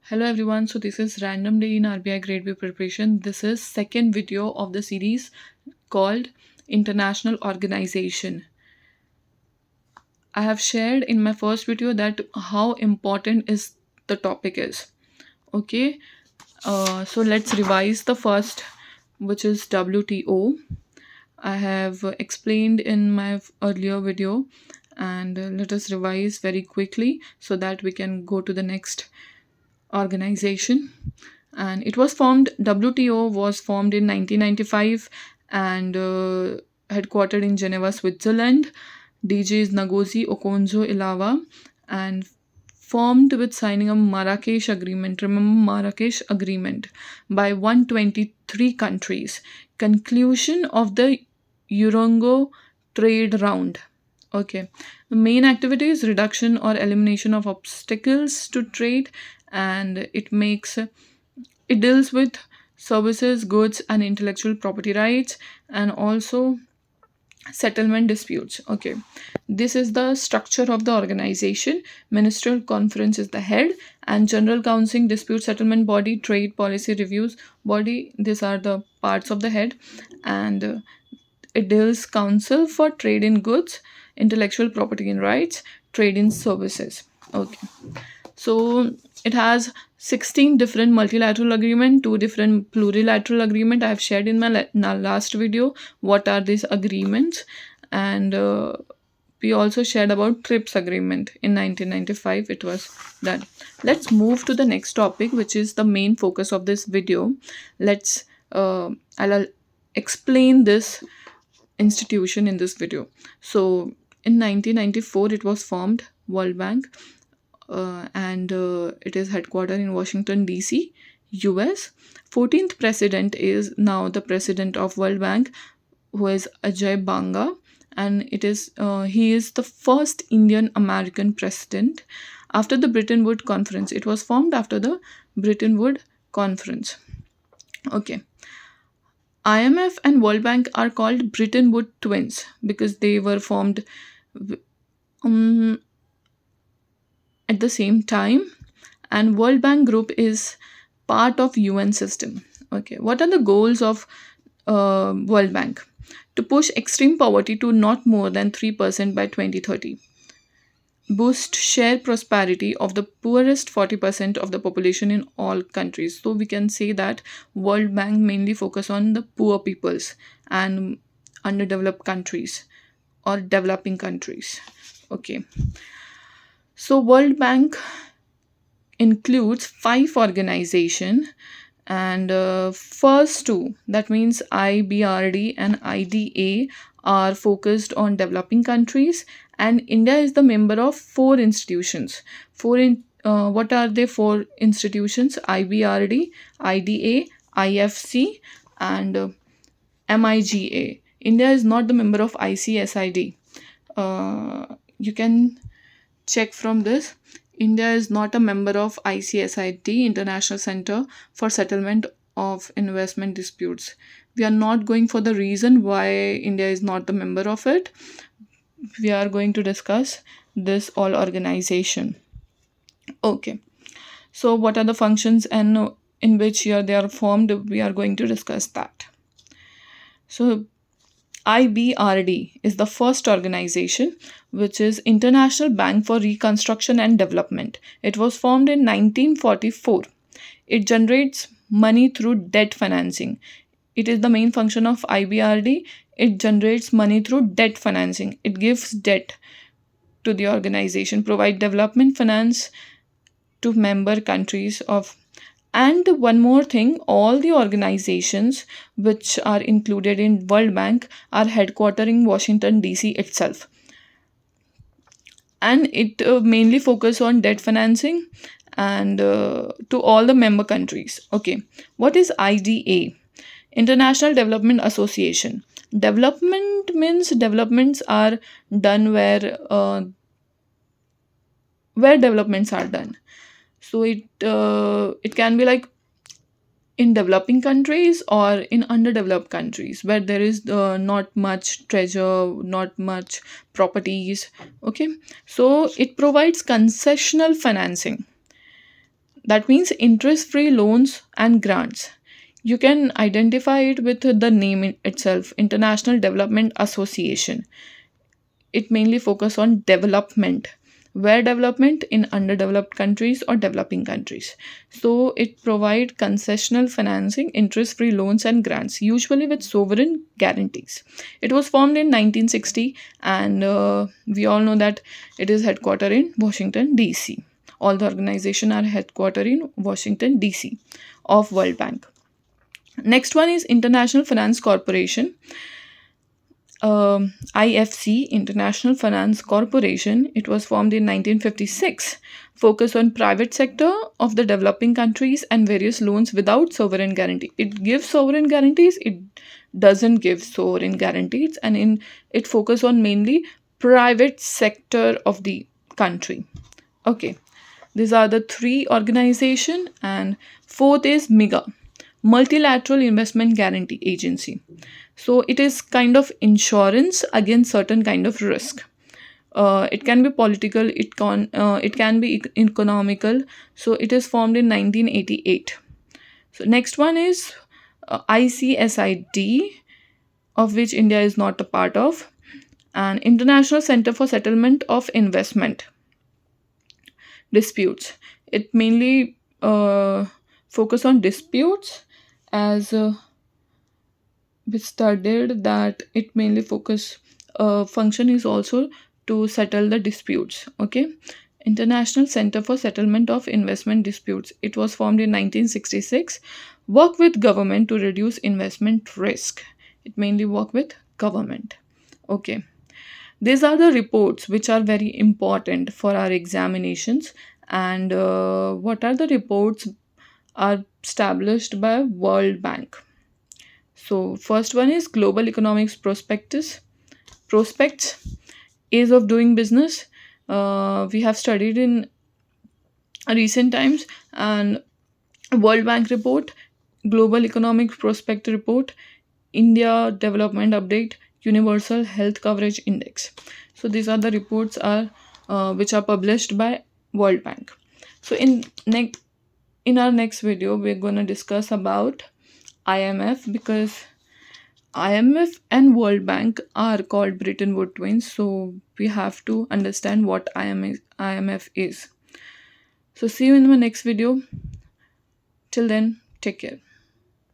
Hello everyone, so this is Random Day in RBI Grade B Preparation. This is second video of the series called International Organization. I have shared in my first video that how important is the topic is. Okay, so let's revise the first, which is WTO. I have explained in my earlier video, and let us revise very quickly so that we can go to the next organization. And it was formed, WTO was formed in 1995 and headquartered in Geneva, Switzerland. DJ is Ngozi Okonjo-Iweala and formed with signing a Marrakesh Agreement. Remember Marrakesh Agreement by 123 countries. Conclusion of the Urongo trade round. Okay. The main activity is reduction or elimination of obstacles to trade, and it deals with services, goods, and intellectual property rights, and also settlement disputes. Okay, this is the structure of the organization. Ministerial conference is the head, and general council, dispute settlement body, trade policy reviews body. These are the parts of the head, and it deals council for trade in goods, intellectual property and rights, trade in services. Okay, so it has 16 different multilateral agreement, 2 different plurilateral agreement. I have shared in my last video what are these agreements, and we also shared about TRIPS agreement in 1995. It was done. Let's move to the next topic, which is the main focus of this video. I'll explain this institution in this video. So in 1994 it was formed, World Bank, and it is headquartered in Washington DC, US. 14th president is now the president of World Bank, who is Ajay Banga, and he is the first Indian American president after the Bretton Woods Conference. It was formed after the Bretton Woods Conference. Okay. IMF and World Bank are called Bretton Woods twins because they were formed at the same time, and World Bank group is part of UN system. Okay, what are the goals of World Bank? To push extreme poverty to not more than 3% by 2030, boost share prosperity of the poorest 40% of the population in all countries. So we can say that World Bank mainly focus on the poor peoples and underdeveloped countries or developing countries. Okay, so World Bank includes 5 organizations, and first 2, that means IBRD and IDA, are focused on developing countries, and India is the member of 4 institutions. What are the 4 institutions? IBRD, IDA, IFC, and MIGA. India is not the member of ICSID. You can check from this. India is not a member of ICSID, International Center for Settlement of Investment Disputes. We are not going for the reason why India is not the member of it. We are going to discuss this all organization. Okay, so what are the functions and in which year they are formed? We are going to discuss that. So IBRD is the first organization, which is International Bank for Reconstruction and Development. It was formed in 1944. It generates money through debt financing. It is the main function of IBRD. It generates money through debt financing. It gives debt to the organization, provide development finance to member countries of. And one more thing, all the organizations which are included in World Bank are headquartered in Washington DC itself. And it mainly focus on debt financing and to all the member countries. Okay, what is IDA? International Development Association. Development means developments are done where developments are done. So it can be like in developing countries or in underdeveloped countries where there is not much treasure, not much properties. Okay, so it provides concessional financing. That means interest free loans and grants. You can identify it with the name itself, International Development Association. It mainly focus on development, where development in underdeveloped countries or developing countries. So it provide concessional financing, interest free loans and grants, usually with sovereign guarantees. It was formed in 1960, and we all know that it is headquartered in Washington DC. All the organization are headquartered in Washington DC of World Bank. Next one is International Finance Corporation. IFC, International Finance Corporation. It was formed in 1956. Focus on private sector of the developing countries and various loans without sovereign guarantee. It gives sovereign guarantees. It doesn't give sovereign guarantees, and in it focus on mainly private sector of the country. Okay, these are the three organization, and fourth is MIGA, Multilateral Investment Guarantee Agency. So it is kind of insurance against certain kind of risk. It can be political, it can be economical. So it is formed in 1988. So next one is ICSID, of which India is not a part of, and International Center for Settlement of Investment Disputes. It mainly focus on disputes, as we studied that it mainly focus function is also to settle the disputes. Okay, International Center for Settlement of Investment Disputes. It was formed in 1966. Work with government to reduce investment risk. It mainly work with government. Okay, these are the reports which are very important for our examinations. And what are the reports are established by World Bank? So first one is Global Economics Prospects, Ease of Doing Business. We have studied in recent times, and World Bank report, Global Economic Prospect report, India Development Update, Universal Health Coverage Index. So these are the reports are which are published by World Bank. So in our next video, we're gonna discuss about IMF, because IMF and World Bank are called Bretton Woods twins. So we have to understand what IMF is. So see you in my next video. Till then, take care.